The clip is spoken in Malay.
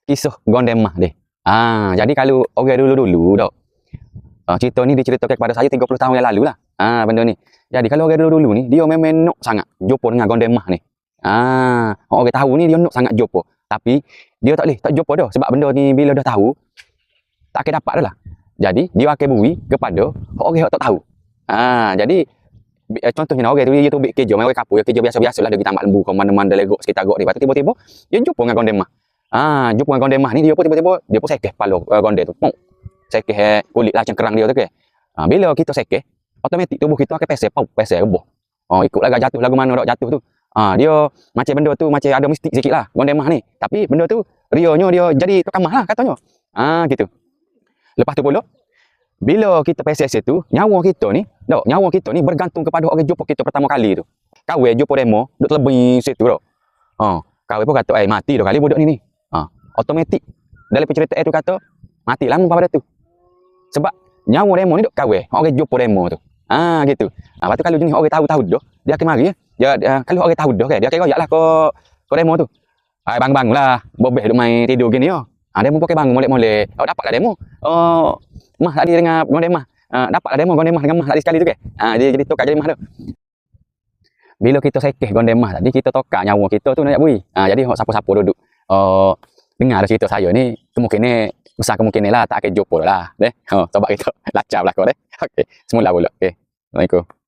kisah Gondemah deh. Jadi kalau orang dulu-dulu dah. Cerita ni diceritakan kepada saya 30 tahun yang lalu lah. Benda ni. Jadi kalau orang dulu-dulu ni dia memang nak sangat jumpa dengan Gondemah ni. Orang tahu ni dia nak sangat jumpa. Tapi dia tak boleh tak jumpa dah sebab benda ni bila dah tahu tak akan dapat dah lah. Jadi dia akan beri kepada orang yang tak tahu. Jadi contohnya orang tu dia tu ambil kerja, orang kapur, kerja biasa-biasalah dia tambak lembu ke mana-mana legok sekitar gok ni. Lepas tu tiba-tiba dia jumpa dengan Gondemah. Jumpa dengan Gondemah ni dia pun tiba-tiba dia pun sekeh kepala gondem tu. Sekeh kulit lah cengkerang dia tu ke. Bila kita sekeh, automatik tubuh kita akan pesel reboh. Ikut lagu jatuh lagu mana dak jatuh tu. Dia macam benda tu macam ada mistik sikit lah Gondemah ni. Tapi benda tu rionyo dia jadi tokamah lah katanya. Gitu. Lepas tu pula bila kita pesel situ, nyawa kita ni bergantung kepada orang jumpa kita pertama kali tu. Kawan jumpa demo, duk terlebih situ dah. Kawan pun kata, mati dah kali budak ni. Automatik dalam cerita itu kata mati lama pada tu. Sebab nyawa demo ni duk kawan, orang jumpa demo tu. Gitu. Lepas tu kalau jenis orang tahu dah, dia akan mari ya. Kalau orang tahu dah kan, dia akan royak lah ke demo tu. Bangun-bangunlah, bobeh duk main tidur gini yo. Demo pakai bangun molek-molek. Dapatlah demo. Mah tadi dengan Gondemah. Dapatlah demo Gondemah dengan mah tadi sekali tu ke. Dia jadi tokak jadi mah tu. Bila kita sekeh Gondemah tadi kita tokak nyawa kita tu nak bui. Jadi siapa-siapa duduk dengar cerita saya ni kemungkinan besar kemungkinan lah tak akan jumpa lah. Sebab kita lacak belaka deh. Okey, semula pula. Okey. Assalamualaikum.